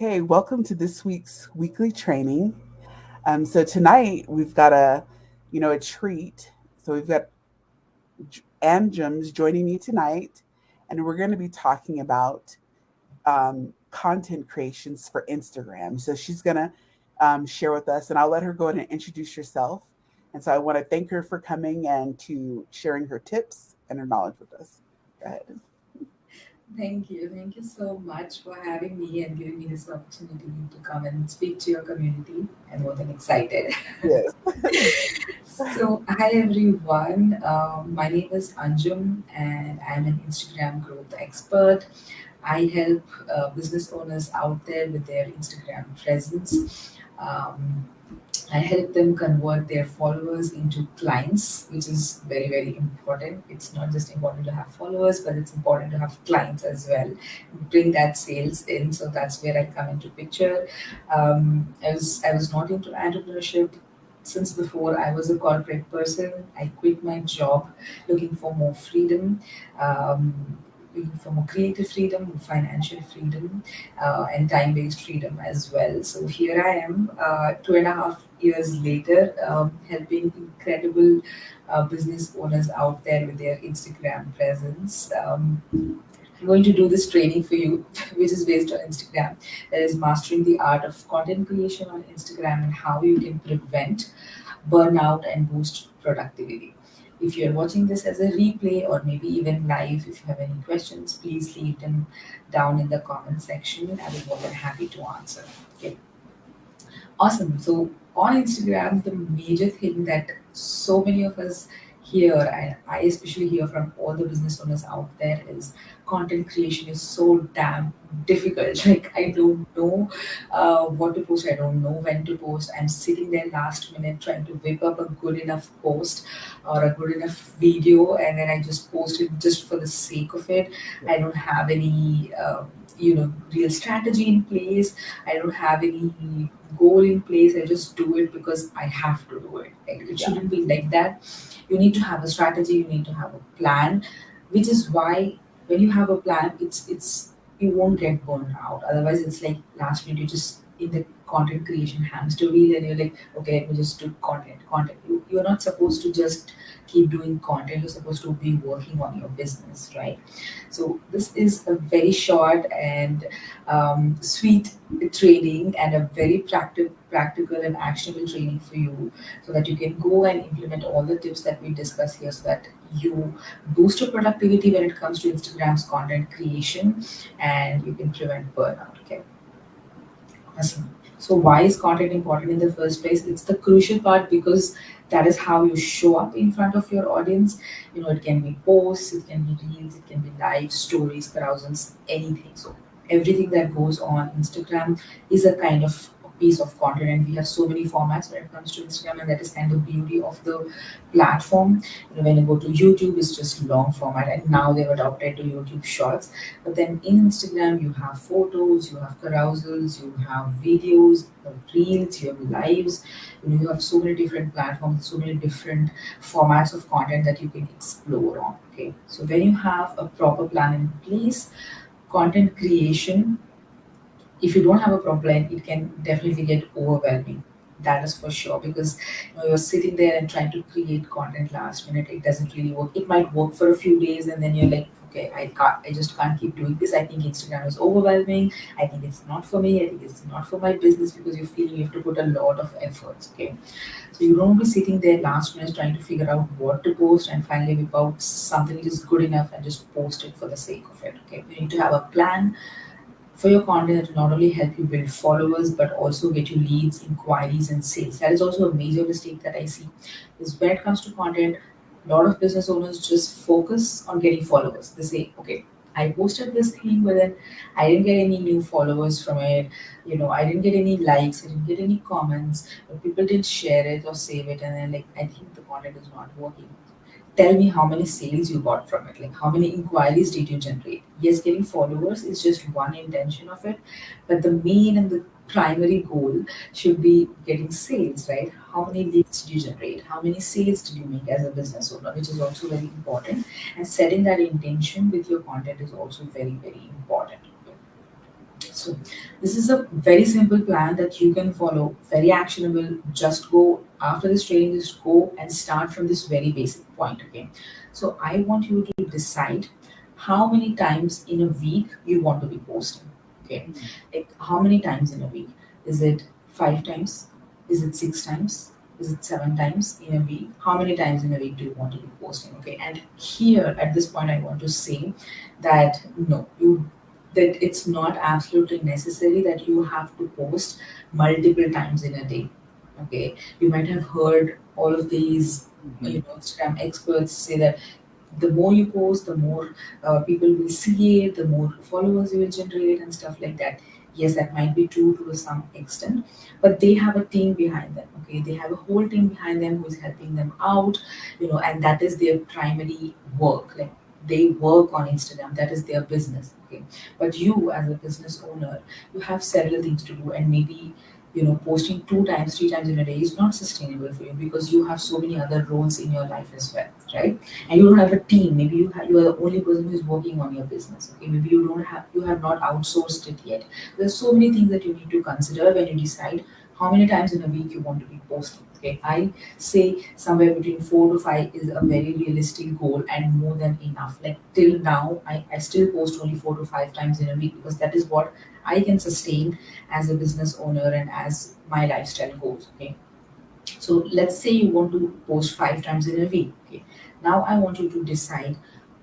Hey, welcome to this week's weekly training. So tonight we've got a treat. So we've got Amjams joining me tonight, and we're going to be talking about content creations for Instagram. So she's going to share with us, and I'll let her go ahead and introduce herself. And so I want to thank her for coming and to sharing her tips and her knowledge with us. Go ahead. Thank you. Thank you so much for having me and giving me this opportunity to come and speak to your community. I'm more than excited. Yes. So, hi everyone. My name is Anjum and I'm an Instagram growth expert. I help business owners out there with their Instagram presence. Um, I help them convert their followers into clients, which is very, very important. It's not just important to have followers, but it's important to have clients as well. Bring that sales in, so that's where I come into picture. I was not into entrepreneurship since before. I was a corporate person. I quit my job, looking for more freedom. Um, Looking for more creative freedom, financial freedom, and time-based freedom as well. So here I am, 2.5 years later, helping incredible business owners out there with their Instagram presence. I'm going to do this training for you, which is based on Instagram. That is mastering the art of content creation on Instagram and how you can prevent burnout and boost productivity. If you're watching this as a replay or maybe even live, if you have any questions, please leave them down in the comment section. I will be more than happy to answer. Okay. Awesome. So on Instagram, the major thing that so many of us hear, and I especially hear from all the business owners out there, is content creation is so damn difficult. Like I don't know what to post. I don't know when to post. I'm sitting there last minute trying to whip up a good enough post or a good enough video, and then I just post it just for the sake of it. I don't have any, real strategy in place. I don't have any goal in place. I just do it because I have to do it. Like, it Yeah. shouldn't be like that. You need to have a strategy. You need to have a plan, which is why when you have a plan, it's you won't get burned out. Otherwise, it's like last minute you just in the content creation hamster wheel, and you're like, okay, let me just do content. You're not supposed to just keep doing content. You're supposed to be working on your business, right? So this is a very short and sweet training and a very practical and actionable training for you, so that you can go and implement all the tips that we discuss here, so that you boost your productivity when it comes to Instagram's content creation, and you can prevent burnout. Okay. Awesome. So why is content important in the first place? It's the crucial part because that is how you show up in front of your audience. It can be posts, it can be reels, it can be live stories, carousels, anything. So everything that goes on Instagram is a kind of piece of content, and we have so many formats when it comes to Instagram, and that is kind of beauty of the platform. When you go to YouTube, it's just long format, and now they've adopted to YouTube Shorts. But then in Instagram, you have photos, you have carousels, you have videos, you have reels, you have lives. You have so many different platforms, so many different formats of content that you can explore on. Okay, so when you have a proper plan in place, content creation, if you don't have a proper plan, it can definitely get overwhelming. That is for sure, because you're sitting there and trying to create content last minute. It doesn't really work. It might work for a few days, and then you're like, okay, I just can't keep doing this. I think Instagram is overwhelming. I think it's not for me. I think it's not for my business, because you're feeling you have to put a lot of efforts. Okay, so you don't be sitting there last minute trying to figure out what to post and finally whip out something which is good enough and just post it for the sake of it. Okay, you need to have a plan for your content that will not only help you build followers but also get you leads, inquiries, and sales. That is also a major mistake that I see. Is when it comes to content, a lot of business owners just focus on getting followers. They say, okay, I posted this thing, but then I didn't get any new followers from it. I didn't get any likes, I didn't get any comments, people didn't share it or save it, and then like I think the content is not working. Tell me how many sales you got from it, like how many inquiries did you generate. Yes, getting followers is just one intention of it, but the main and the primary goal should be getting sales, right? How many leads did you generate, how many sales did you make as a business owner, which is also very important. And setting that intention with your content is also very, very important. So This is a very simple plan that you can follow, very actionable. Just go after this training, just go and start from this very basic point. Okay. So I want you to decide how many times in a week you want to be posting. Okay. Like how many times in a week? Is it 5 times? Is it 6 times? Is it 7 times in a week? How many times in a week do you want to be posting? Okay. And here at this point, I want to say that no, you that it's not absolutely necessary that you have to post multiple times in a day. Okay, you might have heard all of these, Mm-hmm. Instagram experts say that the more you post, the more people will see it, the more followers you will generate, and stuff like that. Yes, that might be true to some extent, but they have a team behind them. Okay, they have a whole team behind them who is helping them out, and that is their primary work. Like they work on Instagram, that is their business. Okay, but you as a business owner, you have several things to do, and maybe posting 2 times, 3 times in a day is not sustainable for you because you have so many other roles in your life as well, right? And you don't have a team. Maybe you are the only person who is working on your business. Okay, maybe you have not outsourced it yet. There's so many things that you need to consider when you decide how many times in a week you want to be posting. Okay, I say somewhere between 4 to 5 is a very realistic goal and more than enough. Like till now, I still post only 4 to 5 times in a week because that is what I can sustain as a business owner and as my lifestyle goes. Okay, so let's say you want to post 5 times in a week. Okay. Now I want you to decide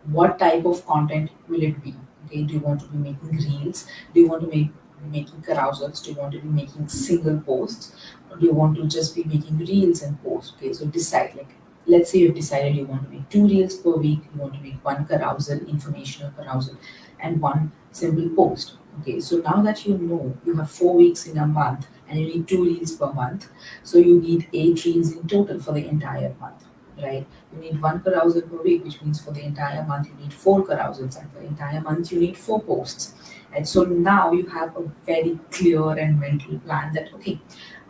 what type of content will it be. Okay. Do you want to be making reels? Do you want to be making carousels? Do you want to be making single posts? Or do you want to just be making reels and posts? Okay. So decide, like, let's say you've decided you want to make 2 reels per week, you want to make one carousel, informational carousel, and one simple post. Okay. So now that you know you have 4 weeks in a month and you need 2 reels per month, so you need 8 reels in total for the entire month, right? You need one carousel per week, which means for the entire month you need 4 carousels, and for the entire month you need 4 posts. And so now you have a very clear and mental plan that okay,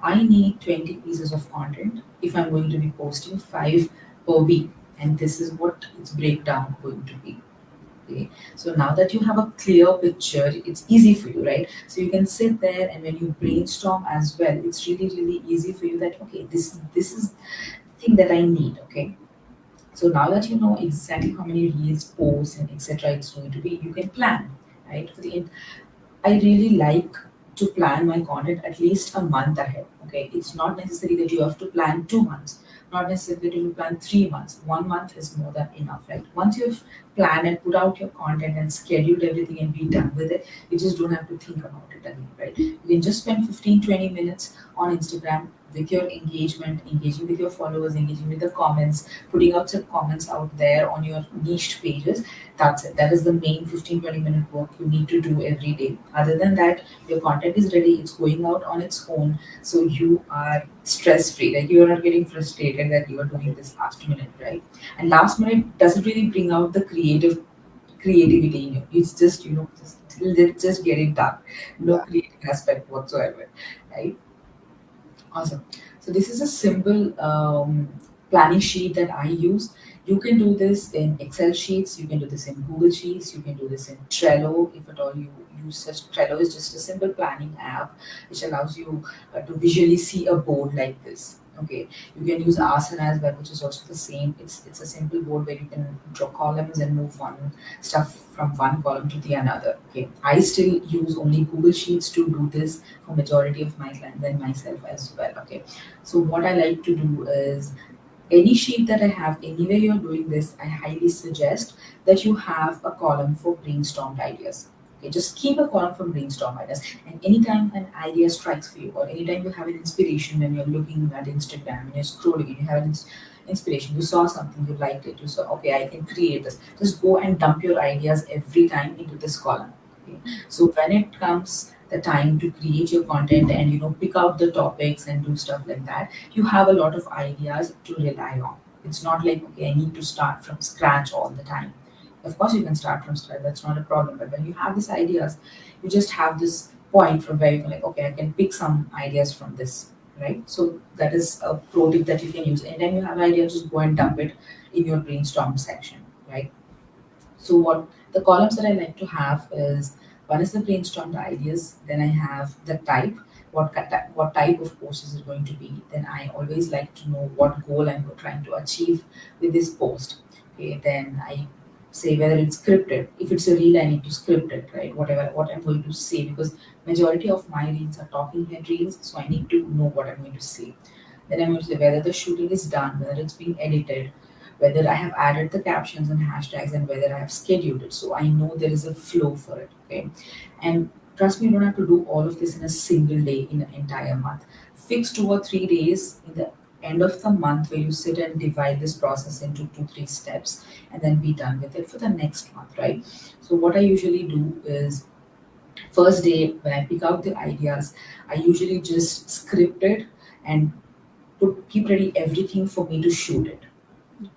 I need 20 pieces of content if I'm going to be posting 5 per week, and this is what its breakdown going to be. Okay. So now that you have a clear picture, it's easy for you, right? So you can sit there and when you brainstorm as well, it's really, really easy for you that okay, this is thing that I need. Okay. So now that you know exactly how many reels, posts, and etc. it's going to be, you can plan, right? I really like to plan my content at least a month ahead. Okay, it's not necessary that you have to plan 2 months, not necessarily that you plan 3 months. 1 month is more than enough, right? Once you've planned and put out your content and scheduled everything and be done with it, you just don't have to think about it again, right? You can just spend 15-20 minutes on Instagram with your engagement, engaging with your followers, engaging with the comments, putting out some comments out there on your niched pages. That's it. That is the main 15-20 minute work you need to do every day. Other than that, your content is ready, it's going out on its own. So you are stress free. Like you are not getting frustrated that you are doing this last minute, right? And last minute doesn't really bring out the creativity in you. It's just, let's just get it done. No Yeah. creative aspect whatsoever. Right? Awesome. So this is a simple planning sheet that I use. You can do this in Excel sheets. You can do this in Google Sheets. You can do this in Trello. If at all you use such, Trello is just a simple planning app which allows you to visually see a board like this. Okay, you can use Asana as well, which is also the same. It's a simple board where you can draw columns and move one stuff from one column to the another. Okay, I still use only Google Sheets to do this for majority of my clients and myself as well. Okay, so what I like to do is any sheet that I have, anywhere you're doing this, I highly suggest that you have a column for brainstormed ideas. Okay, just keep a column for brainstorm ideas. And anytime an idea strikes for you, or anytime you have an inspiration when you're looking at Instagram and you're scrolling and you have an inspiration, you saw something, you liked it, you saw, okay, I can create this. Just go and dump your ideas every time into this column. Okay. So when it comes the time to create your content and pick out the topics and do stuff like that, you have a lot of ideas to rely on. It's not like okay, I need to start from scratch all the time. Of course you can start from scratch, that's not a problem, but when you have these ideas, you just have this point from where you can like okay, I can pick some ideas from this, right? So that is a pro tip that you can use. And then you have an idea, just go and dump it in your brainstorm section, right? So what the columns that I like to have is One is the brainstorm the ideas. Then I have the type, what type of post is it going to be. Then I always like to know what goal I'm trying to achieve with this post. Okay, then I say whether it's scripted. If it's a reel, I need to script it, right? Whatever what I'm going to say, because majority of my reels are talking head reels, so I need to know what I'm going to say. Then I'm going to say whether the shooting is done, whether it's being edited, whether I have added the captions and hashtags, and whether I have scheduled it. So I know there is a flow for it. Okay. And trust me, you don't have to do all of this in a single day in an entire month. Fix 2 or 3 days in the end of the month where you sit and divide this process into 2, 3 steps and then be done with it for the next month, right? So what I usually do is first day when I pick out the ideas, I usually just script it and keep ready everything for me to shoot it.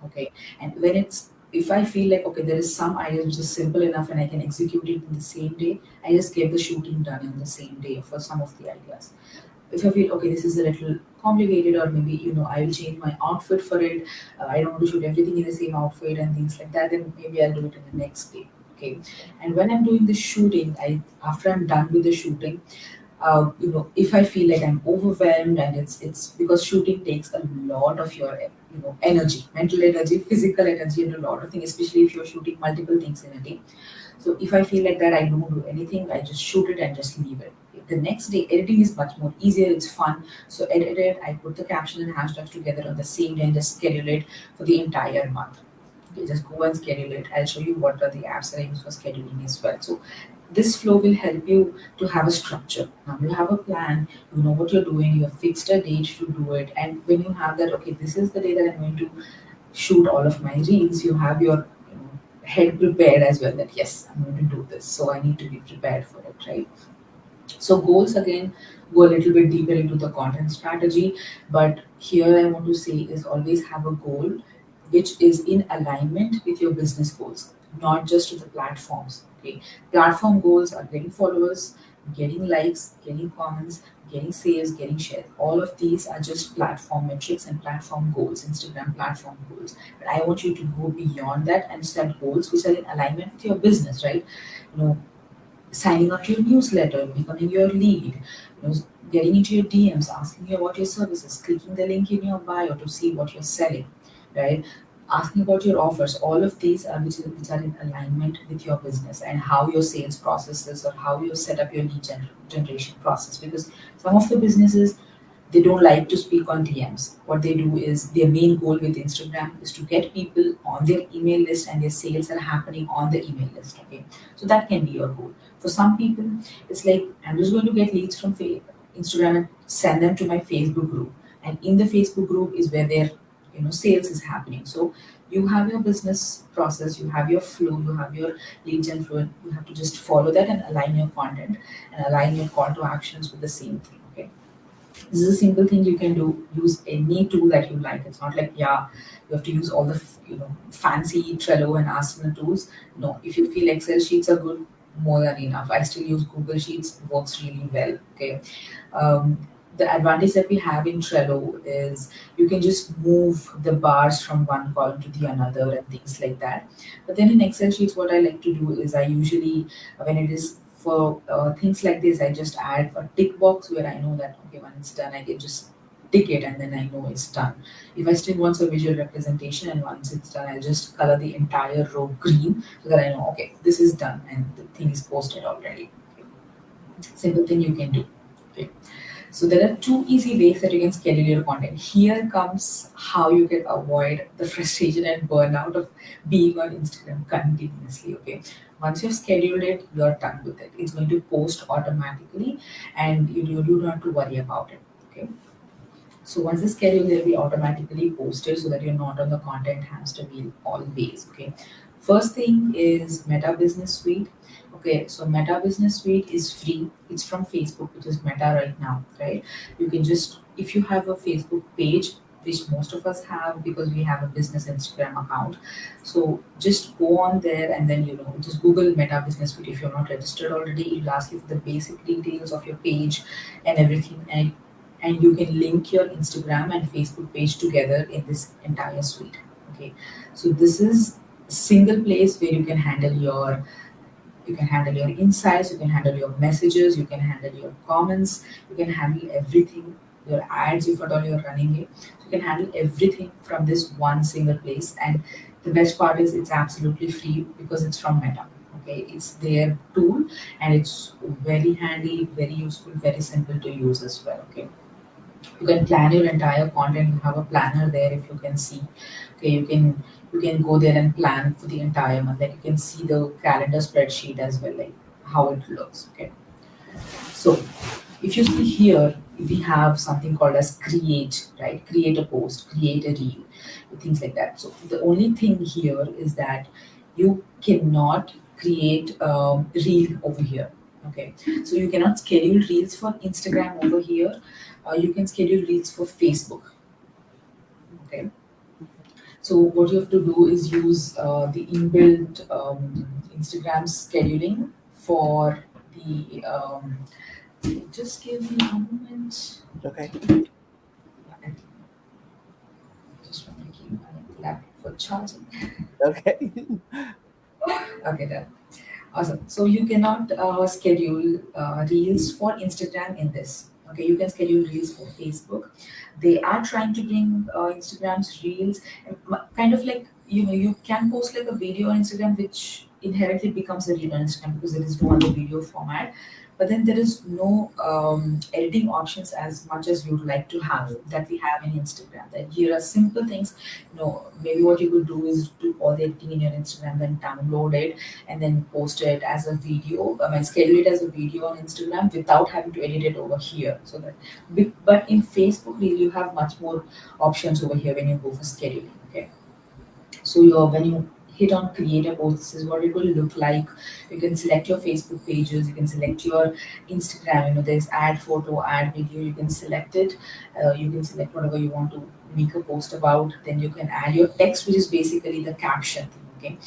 Okay. And when it's if I feel like okay, there is some idea which is simple enough and I can execute it in the same day, I just get the shooting done in the same day for some of the ideas. If I feel okay, this is a little complicated, or maybe I will change my outfit for it. I don't want to shoot everything in the same outfit and things like that. Then maybe I'll do it in the next day. Okay. And when I'm doing the shooting, I after I'm done with the shooting, if I feel like I'm overwhelmed, and it's because shooting takes a lot of your energy, mental energy, physical energy, and a lot of things, especially if you're shooting multiple things in a day. So if I feel like that, I don't do anything. I just shoot it and just leave it. The next day, editing is much more easier. It's fun. So edit it. I put the caption and hashtags together on the same day and just schedule it for the entire month. Okay, just go and schedule it. I'll show you what are the apps that I use for scheduling as well. So this flow will help you to have a structure. Now you have a plan, you know what you're doing, you have fixed a date to do it. And when you have that, okay, this is the day that I'm going to shoot all of my reels, you have your head prepared as well that yes, I'm going to do this. So I need to be prepared for it, right? So goals again go a little bit deeper into the content strategy, but here I want to say is always have a goal which is in alignment with your business goals, not just to the platforms. Okay, platform goals are getting followers, getting likes, getting comments, getting saves, getting shares. All of these are just platform metrics and platform goals, Instagram platform goals. But I want you to go beyond that and set goals which are in alignment with your business, right? You know, signing up to your newsletter, becoming your lead, getting into your DMs, asking you about your services, clicking the link in your bio to see what you're selling, right? Asking about your offers. All of these are which are in alignment with your business and how your sales process is, or how you set up your generation process. Because some of the businesses, they don't like to speak on DMs. What they do is their main goal with Instagram is to get people on their email list, and their sales are happening on the email list. Okay, so that can be your goal. For some people, it's like I'm just going to get leads from Instagram and send them to my Facebook group, and in the Facebook group is where their sales is happening. So you have your business process, you have your flow, you have your lead gen flow, and you have to just follow that and align your content and align your call to actions with the same thing. Okay, this is a simple thing you can do. Use any tool that you like. It's not like yeah, you have to use all the fancy Trello and Asana tools. No, if you feel Excel sheets are good, more than enough. I still use Google Sheets. Works really well. Okay. The advantage that we have in Trello is you can just move the bars from one column to the another and things like that. But then in Excel sheets, what I like to do is I usually, when it is for things like this, I just add a tick box where I know that okay, when it's done, I can just tick it and then I know it's done. If I still want a visual representation and once it's done, I'll just color the entire row green so that I know okay, this is done and the thing is posted already. Okay. Simple thing you can do. Okay. So there are two easy ways that you can schedule your content. Here comes how you can avoid the frustration and burnout of being on Instagram continuously. Okay. Once you've scheduled it, you're done with it. It's going to post automatically and you do not have to worry about it. Okay. So once the schedule will be automatically posted so that you're not on the content hamster wheel always. Okay. First thing is Meta Business Suite. Okay, so Meta Business Suite is free. It's from Facebook, which is Meta right now, right? You can just if you have a Facebook page, which most of us have because we have a business Instagram account. So just go on there and then just Google Meta Business Suite if you're not registered already. It'll ask you for the basic details of your page and everything, and you can link your Instagram and Facebook page together in this entire suite. Okay, so this is a single place where you can handle your You can handle your insights, you can handle your messages, you can handle your comments, you can handle everything, your ads if at all you're running it. So you can handle everything from this one single place. And the best part is it's absolutely free because it's from Meta. Okay, it's their tool and it's very handy, very useful, very simple to use as well. Okay, you can plan your entire content. You have a planner there if you can see. Okay, you can go there and plan for the entire month. Like you can see the calendar spreadsheet as well, like how it looks. Okay, so if you see here, we have something called as create, right? Create a post, create a reel, things like that. So the only thing here is that you cannot create reel over here. Okay, so you cannot schedule reels for Instagram over here. You can schedule reels for Facebook. Okay, so what you have to do is use the inbuilt Instagram scheduling for the. Just give me a moment. Okay. I just want to keep my laptop for charging. Okay. Okay, done. Awesome. So you cannot schedule reels for Instagram in this. Okay, you can schedule reels for Facebook. They are trying to bring Instagram's reels, kind of like you can post like a video on Instagram, which inherently becomes a reel on Instagram because there is no other video format. But then there is no editing options as much as you'd like to have that we have in Instagram. That here are simple things. Maybe what you could do is do all the editing in your Instagram, then download it and then post it as a video. I mean, schedule it as a video on Instagram without having to edit it over here. So that, but in Facebook, you have much more options over here when you go for scheduling. Okay, so when you hit on create a post, this is what it will look like. You can select your Facebook pages, you can select your Instagram. There's add photo, add video. You can select it. You can select whatever you want to make a post about. Then you can add your text, which is basically the caption thing. Okay,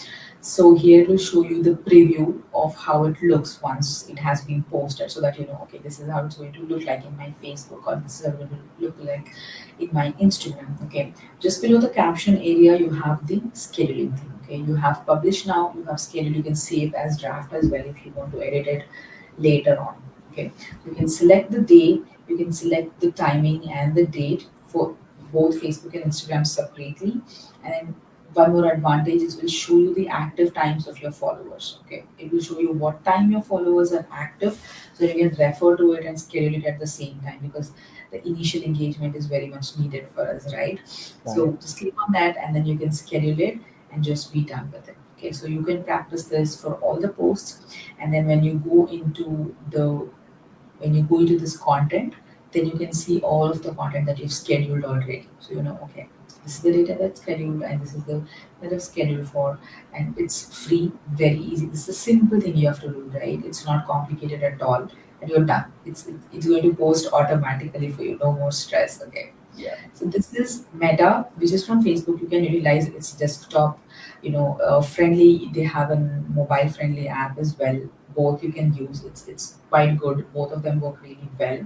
so here it will show you the preview of how it looks once it has been posted, so that okay, this is how it's going to look like in my Facebook, or this is how it will look like in my Instagram. Okay, just below the caption area, you have the scheduling thing. Okay, you have publish now, you have schedule, you can save as draft as well if you want to edit it later on. Okay, you can select the day, you can select the timing and the date for both Facebook and Instagram separately. And then one more advantage is will show you the active times of your followers. Okay, it will show you what time your followers are active, so you can refer to it and schedule it at the same time, because the initial engagement is very much needed for us, right? So Right. just click on that and then you can schedule it and just be done with it. Okay, so you can practice this for all the posts, and then when you go into this content, then you can see all of the content that you've scheduled already. So okay, this is the data that's scheduled and this is the that I've scheduled for, and it's free, very easy. This is a simple thing you have to do, right? It's not complicated at all, and you're done. It's going to post automatically for you, no more stress. Okay, Yeah. so this is Meta, which is from Facebook. You can utilize its desktop, friendly. They have a mobile friendly app as well. Both you can use. It's quite good. Both of them work really well.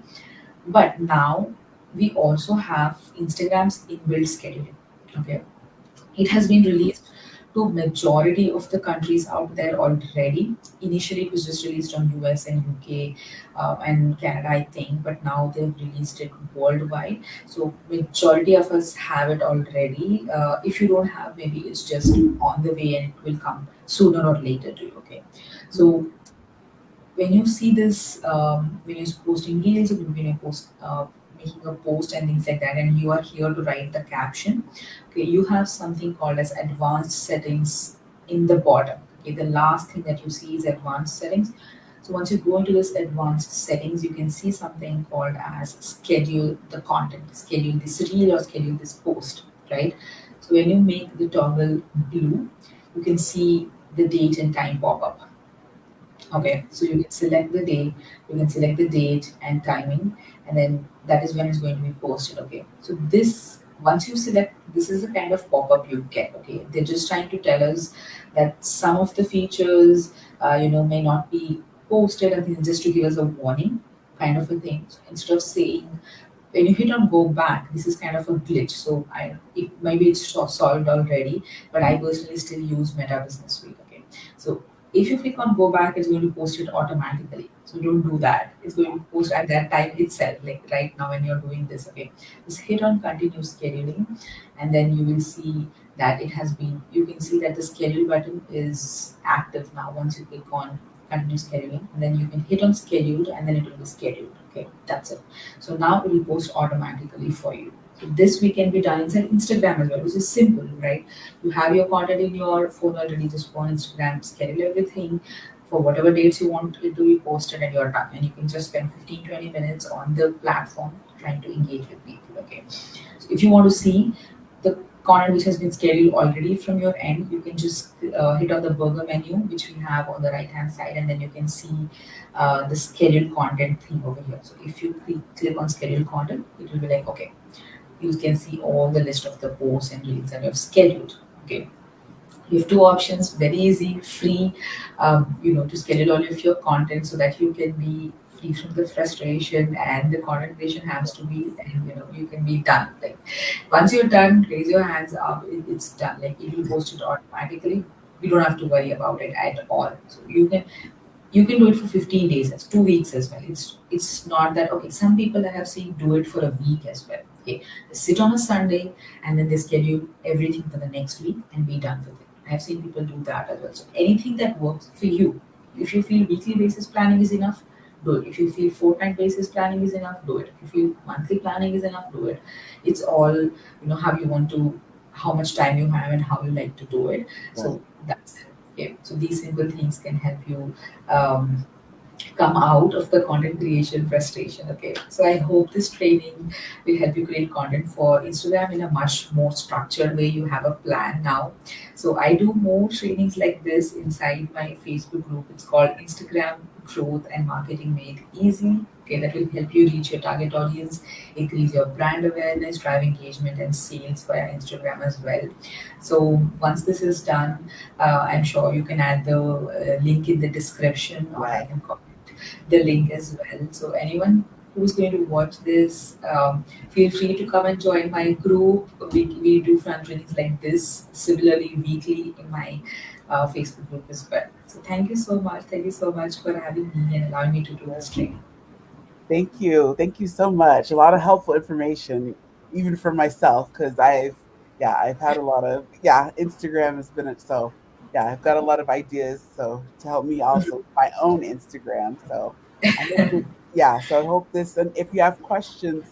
But now we also have Instagram's inbuilt scheduling. Okay, it has been released to majority of the countries out there already. Initially, it was just released on US and UK and Canada, I think, but now they've released it worldwide. So majority of us have it already. If you don't have, maybe it's just on the way and it will come sooner or later to you. Okay, so when you see this, when you're posting reels, or when you're making a post and things like that, and you are here to write the caption, okay, you have something called as advanced settings in the bottom. Okay, the last thing that you see is advanced settings. So once you go into this advanced settings, you can see something called as schedule the content, schedule this reel or schedule this post, right? So when you make the toggle blue, you can see the date and time pop up. Okay, so you can select the day, you can select the date and timing, and then that is when it's going to be posted. Okay, so once you select, this is the kind of pop up you get. Okay, they're just trying to tell us that some of the features, may not be posted, and things just to give us a warning, kind of a thing. So instead of saying, when you hit on go back, this is kind of a glitch. So maybe it's solved already, but I personally still use Meta Business Suite. Okay, so If you click on go back, it's going to post it automatically. So don't do that. It's going to post at that time itself, like right now when you're doing this. Okay, just hit on continue scheduling, and then you will see that it has been. You can see that the schedule button is active now. Once you click on continue scheduling, and then you can hit on scheduled, and then it will be scheduled. Okay, that's it. So now it will post automatically for you. So this we can be done inside Instagram as well, which is simple, right? You have your content in your phone already, just go on Instagram, schedule everything for whatever dates you want it to be posted, and you're done. And you can just spend 15-20 minutes on the platform trying to engage with people. Okay. So if you want to see the content which has been scheduled already from your end, you can just hit on the burger menu, which we have on the right hand side, and then you can see the scheduled content thing over here. So if you click on scheduled content, it will be like, okay, you can see all the list of the posts and reels that you have scheduled. Okay, you have two options, very easy, free, to schedule all of your content so that you can be free from the frustration, and the content creation has to be, and you can be done. Like once you're done, raise your hands up. It's done. Like it will post it automatically. You don't have to worry about it at all. So you can do it for 15 days, that's 2 weeks as well. It's not that, okay, some people I have seen do it for a week as well. Okay, they sit on a Sunday and then they schedule everything for the next week and be done with it. I have seen people do that as well. So anything that works for you. If you feel weekly basis planning is enough, do it. If you feel fortnight basis planning is enough, do it. If you feel monthly planning is enough, do it. It's all how you want to, how much time you have and how you like to do it. Right. So that's it. Okay, so these simple things can help you um, come out of the content creation frustration. Okay, so I hope this training will help you create content for Instagram in a much more structured way. You have a plan now. So I do more trainings like this inside my Facebook group. It's called Instagram Growth and Marketing Made Easy. Okay, that will help you reach your target audience, increase your brand awareness, drive engagement and sales via Instagram as well. So once this is done, I'm sure you can add the link in the description, or I Yeah. can comment the link as well. So anyone who's going to watch this, feel free to come and join my group. We do fun trainings like this similarly weekly in my Facebook group as well. So thank you so much. Thank you so much for having me and allowing me to do this training. Thank you. Thank you so much. A lot of helpful information, even for myself, because I've had a lot of, Instagram has been it. So, I've got a lot of ideas. So, to help me also with my own Instagram. So, I hope this, so I hope this, and if you have questions,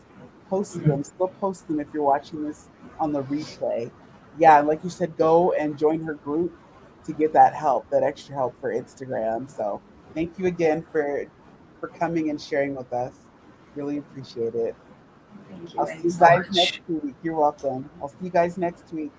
post them, still post them if you're watching this on the replay. Yeah. And like you said, go and join her group to get that help, that extra help for Instagram. So, thank you again for coming and sharing with us. Really appreciate it. I'll see Thank you you so guys next much. week. You're welcome. I'll see you guys next week.